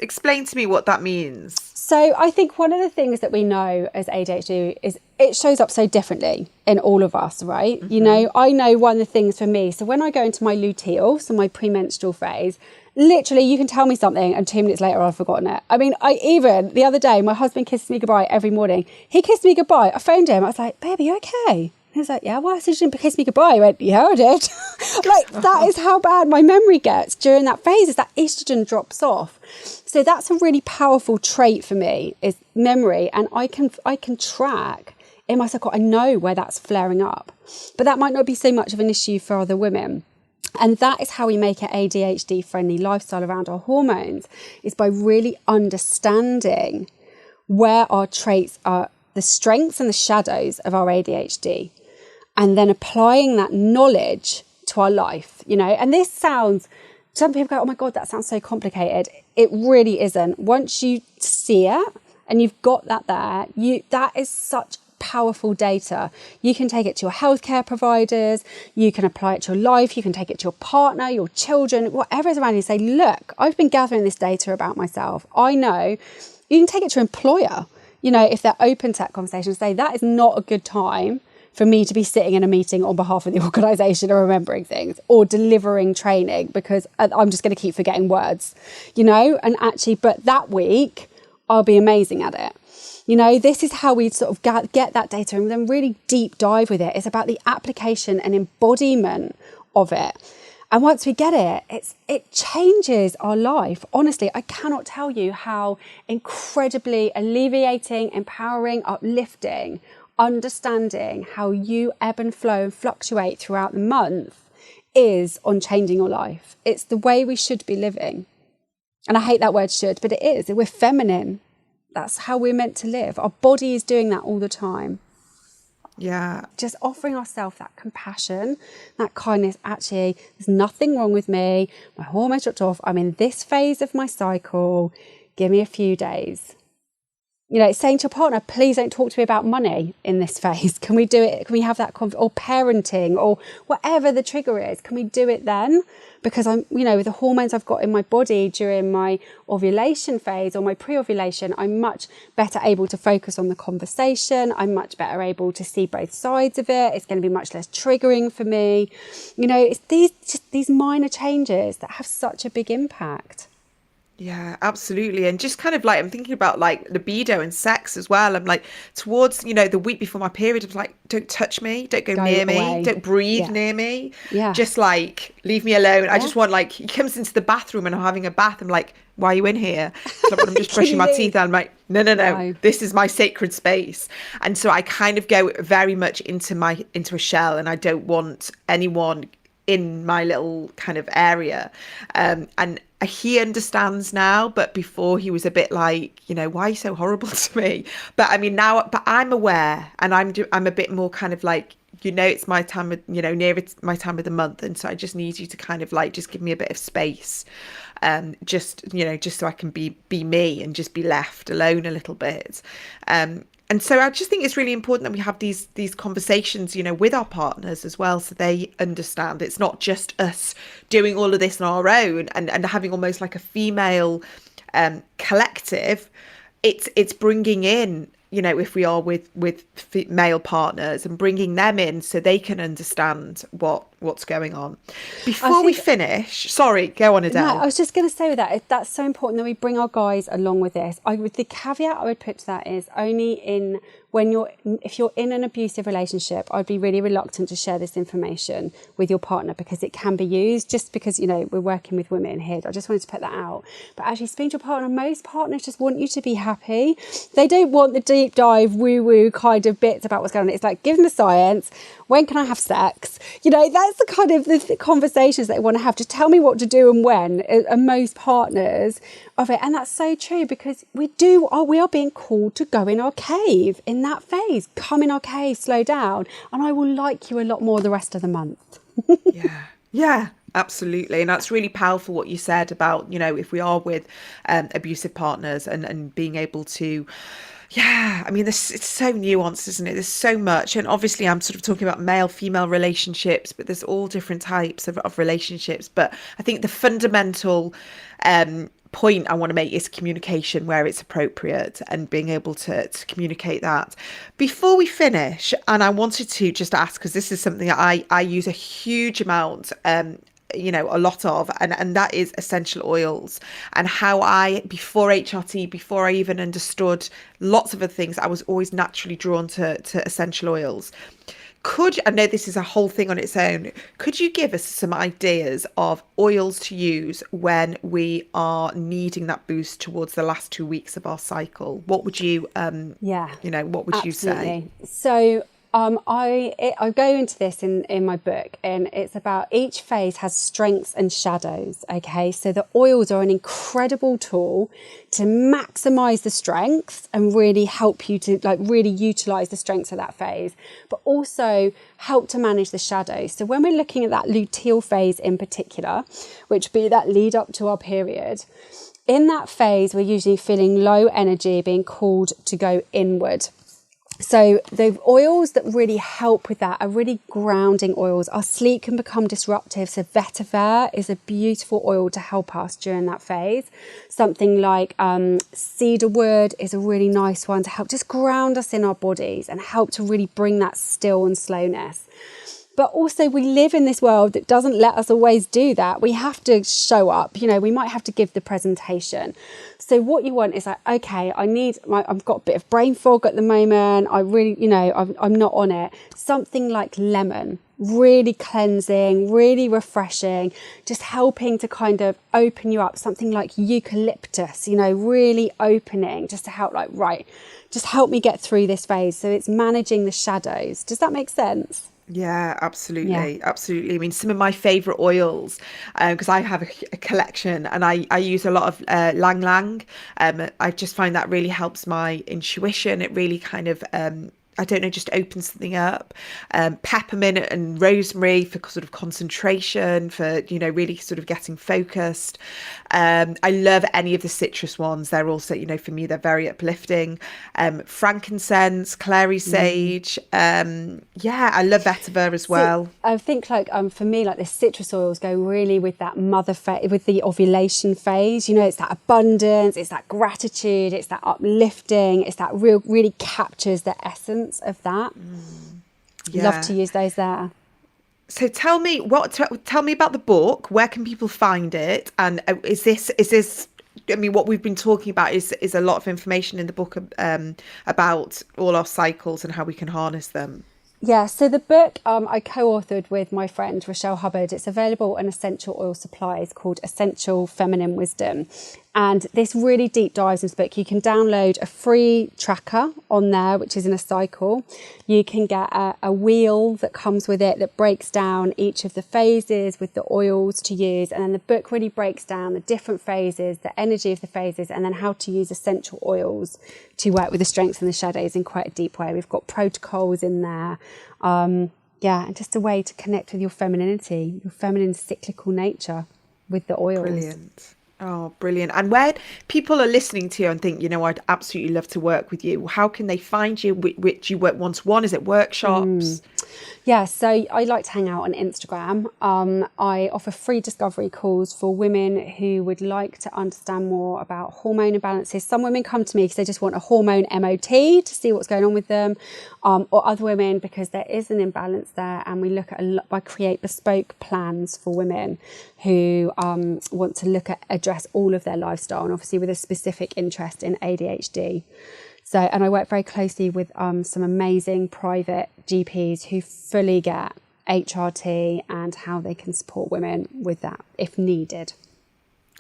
Explain to me what that means. So I think one of the things that we know as ADHD is it shows up so differently in all of us, right? Mm-hmm. You know, I know one of the things for me, so when I go into my luteal, so my premenstrual phase, Literally, you can tell me something and 2 minutes later I've forgotten it. I mean, the other day, my husband kisses me goodbye every morning. He kissed me goodbye. I phoned him. I was like, baby, you okay? He was like, yeah, why? So you didn't kiss me goodbye? I went, yeah, I did. Like, that is how bad my memory gets during that phase, is that estrogen drops off. So that's a really powerful trait for me, is memory. And I can track in my cycle. I know where that's flaring up. But that might not be so much of an issue for other women. And that is how we make an ADHD friendly lifestyle around our hormones, is by really understanding where our traits are, the strengths and the shadows of our ADHD, and then applying that knowledge to our life, you know. And this sounds, some people go, oh my God, that sounds so complicated. It really isn't. Once you see it and you've got that there, that is such powerful data. You can take it to your healthcare providers, you can apply it to your life, you can take it to your partner, your children, whatever is around you. Say, look, I've been gathering this data about myself. I know. You can take it to an employer, you know, if they're open to that conversation, say that is not a good time for me to be sitting in a meeting on behalf of the organisation or remembering things or delivering training, because I'm just going to keep forgetting words, you know. And actually, but that week I'll be amazing at it. You know, this is how we sort of get that data and then really deep dive with it. It's about the application and embodiment of it. And once we get it, it changes our life. Honestly, I cannot tell you how incredibly alleviating, empowering, uplifting, understanding how you ebb and flow and fluctuate throughout the month is on changing your life. It's the way we should be living. And I hate that word should, but it is. We're feminine. That's how we're meant to live. Our body is doing that all the time. Yeah. Just offering ourselves that compassion, that kindness. Actually, there's nothing wrong with me. My hormones dropped off. I'm in this phase of my cycle. Give me a few days. You know, saying to your partner, please don't talk to me about money in this phase. Can we do it? Can we have that or parenting or whatever the trigger is? Can we do it then? Because I'm, you know, with the hormones I've got in my body during my ovulation phase or my pre-ovulation, I'm much better able to focus on the conversation. I'm much better able to see both sides of it. It's going to be much less triggering for me. You know, it's these minor changes that have such a big impact. Yeah, absolutely. And just kind of like, I'm thinking about like libido and sex as well. I'm like, towards, you know, the week before my period, I was like, don't touch me, don't go near away. me, don't breathe near me. Yeah. Just like, leave me alone. I just want, like, he comes into the bathroom and I'm having a bath. I'm like, why are you in here? So I'm just brushing my teeth. And I'm like, no, this is my sacred space. And so I kind of go very much into a shell, and I don't want anyone in my little kind of area. And he understands now, but before he was a bit like, you know, why are you so horrible to me? But I mean, now, but I'm aware, and I'm a bit more kind of like, you know, it's my time of, you know, near it's my time of the month. And so I just need you to kind of like, just give me a bit of space. Just, you know, just so I can be me and just be left alone a little bit. And so I just think it's really important that we have these conversations, you know, with our partners as well, so they understand it's not just us doing all of this on our own and having almost like a female collective. It's bringing in, you know, if we are with male partners, and bringing them in so they can understand what's going on. Before we finish, sorry, go on, Adele. No, I was just going to say with that, that's so important that we bring our guys along with this. The caveat I would put to that is only if you're in an abusive relationship, I'd be really reluctant to share this information with your partner, because it can be used, just because, you know, we're working with women here. I just wanted to put that out. But actually, speaking to your partner, most partners just want you to be happy. They don't want the deep dive woo-woo kind of bits about what's going on. It's like, give them the science. When can I have sex? You know, that's the kind of the conversations they want to have. Just tell me what to do and when, are most partners of it. And that's so true, because we are being called to go in our cave in that phase. Come in our cave, slow down, and I will like you a lot more the rest of the month. Yeah, absolutely. And that's really powerful what you said about, you know, if we are with abusive partners and being able to, yeah, I mean, it's so nuanced, isn't it? There's so much. And obviously I'm sort of talking about male-female relationships, but there's all different types of relationships. But I think the fundamental point I want to make is communication where it's appropriate, and being able to communicate that. Before we finish, and I wanted to just ask, because this is something that I use a huge amount a lot of, and that is essential oils. And how I, before HRT, before I even understood lots of other things, I was always naturally drawn to essential oils. I know this is a whole thing on its own. Could you give us some ideas of oils to use when we are needing that boost towards the last 2 weeks of our cycle? What would you, what would you say? So I go into this in my book, and it's about each phase has strengths and shadows. Okay, so the oils are an incredible tool to maximize the strengths and really help you to really utilize the strengths of that phase, but also help to manage the shadows. So when we're looking at that luteal phase in particular, which would be that lead up to our period, in that phase we're usually feeling low energy, being called to go inward. So the oils that really help with that are really grounding oils. Our sleep can become disruptive. So vetiver is a beautiful oil to help us during that phase. Something like cedarwood is a really nice one to help just ground us in our bodies and help to really bring that still and slowness. But also we live in this world that doesn't let us always do that. We have to show up, we might have to give the presentation. So what you want is okay, I've got a bit of brain fog at the moment. I really, I'm not on it. Something like lemon, really cleansing, really refreshing, just helping to kind of open you up. Something like eucalyptus, really opening, just to help just help me get through this phase. So it's managing the shadows. Does that make sense? Yeah, absolutely. Absolutely. I mean, some of my favorite oils, because I have a collection, and I use a lot of Lang Lang. I just find that really helps my intuition. It really kind of, just opens something up. Peppermint and rosemary for sort of concentration, for, really sort of getting focused. I love any of the citrus ones. They're also, for me, they're very uplifting. Frankincense, clary sage. I love vetiver as well. I think for me, the citrus oils go really with that with the ovulation phase. It's that abundance, it's that gratitude, it's that uplifting, it's that really captures the essence of that. Love to use those there. So tell me about the book. Where can people find it? And is this what we've been talking about is a lot of information in the book about all our cycles and how we can harness them. Yeah, so the book I co-authored with my friend Rochelle Hubbard. It's available on Essential Oil Supplies, called Essential Feminine Wisdom. And this really deep dives into the book. You can download a free tracker on there, which is in a cycle. You can get a wheel that comes with it that breaks down each of the phases with the oils to use. And then the book really breaks down the different phases, the energy of the phases, and then how to use essential oils to work with the strengths and the shadows in quite a deep way. We've got protocols in there. And just a way to connect with your femininity, your feminine cyclical nature with the oils. Brilliant. Oh, brilliant. And where people are listening to you and think, I'd absolutely love to work with you, how can they find you? Which you work one-to-one? Is it workshops? Yeah, so I like to hang out on Instagram. I offer free discovery calls for women who would like to understand more about hormone imbalances. Some women come to me because they just want a hormone MOT to see what's going on with them, or other women because there is an imbalance there, and we look at I create bespoke plans for women who want to look at address all of their lifestyle, and obviously with a specific interest in ADHD. So, and I work very closely with some amazing private GPs who fully get HRT and how they can support women with that if needed.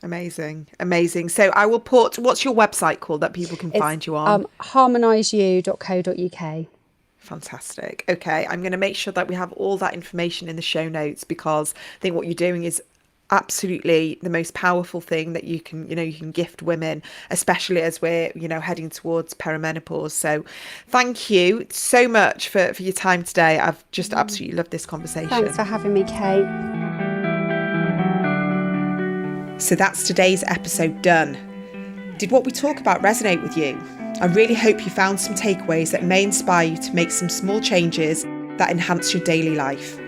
Amazing. So I will put, what's your website called that people can find you on? harmonizeyou.co.uk. Fantastic. Okay, I'm going to make sure that we have all that information in the show notes, because I think what you're doing is absolutely the most powerful thing that you can gift women, especially as we're heading towards perimenopause. So thank you so much for your time today. I've just absolutely loved this conversation. Thanks for having me, Kate. So that's today's episode done. Did what we talk about resonate with you? I really hope you found some takeaways that may inspire you to make some small changes that enhance your daily life.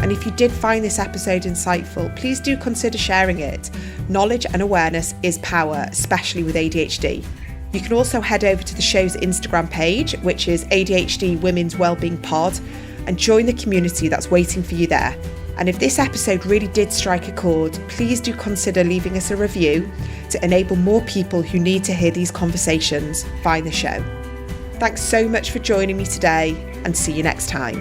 And if you did find this episode insightful, please do consider sharing it. Knowledge and awareness is power, especially with ADHD. You can also head over to the show's Instagram page, which is ADHD Women's Wellbeing Pod, and join the community that's waiting for you there. And if this episode really did strike a chord, please do consider leaving us a review to enable more people who need to hear these conversations find the show. Thanks so much for joining me today, and see you next time.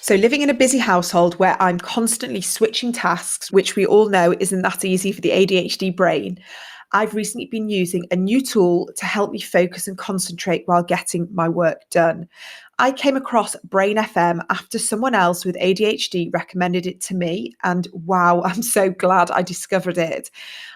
So living in a busy household where I'm constantly switching tasks, which we all know isn't that easy for the ADHD brain, I've recently been using a new tool to help me focus and concentrate while getting my work done. I came across Brain FM after someone else with ADHD recommended it to me, and wow, I'm so glad I discovered it.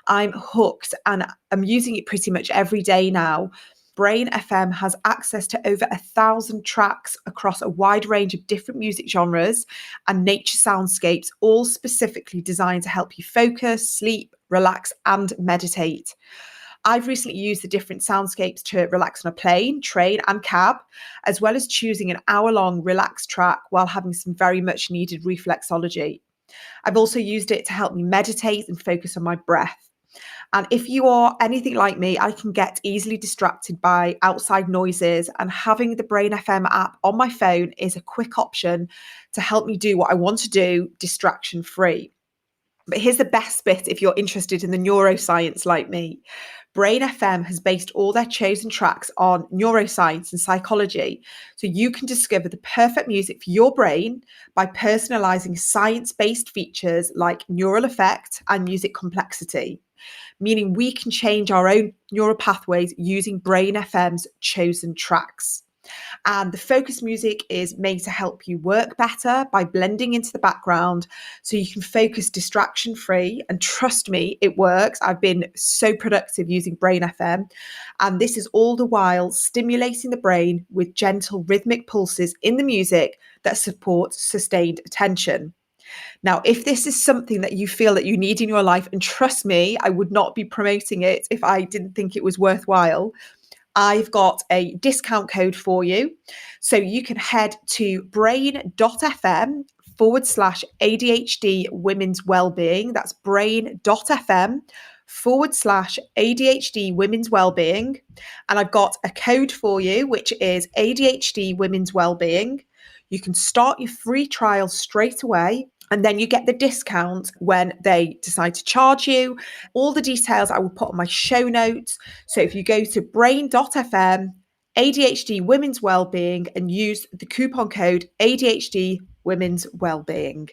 I'm hooked and I'm using it pretty much every day now. Brain FM has access to over 1,000 tracks across a wide range of different music genres and nature soundscapes, all specifically designed to help you focus, sleep, relax, and meditate. I've recently used the different soundscapes to relax on a plane, train, and cab, as well as choosing an hour-long relaxed track while having some very much needed reflexology. I've also used it to help me meditate and focus on my breath. And if you are anything like me, I can get easily distracted by outside noises, and having the Brain FM app on my phone is a quick option to help me do what I want to do distraction free. But here's the best bit if you're interested in the neuroscience like me. Brain FM has based all their chosen tracks on neuroscience and psychology, so you can discover the perfect music for your brain by personalizing science-based features like neural effect and music complexity, meaning we can change our own neural pathways using Brain FM's chosen tracks. And the focus music is made to help you work better by blending into the background so you can focus distraction free. And trust me, it works. I've been so productive using Brain FM. And this is all the while stimulating the brain with gentle rhythmic pulses in the music that support sustained attention. Now, if this is something that you feel that you need in your life, and trust me, I would not be promoting it if I didn't think it was worthwhile, I've got a discount code for you. So you can head to brain.fm/ADHD Women's Wellbeing. That's brain.fm/ADHD Women's Wellbeing. And I've got a code for you, which is ADHD Women's Wellbeing. You can start your free trial straight away, and then you get the discount when they decide to charge you. All the details I will put on my show notes. So if you go to brain.fm, ADHD Women's Wellbeing, and use the coupon code ADHD Women's Wellbeing.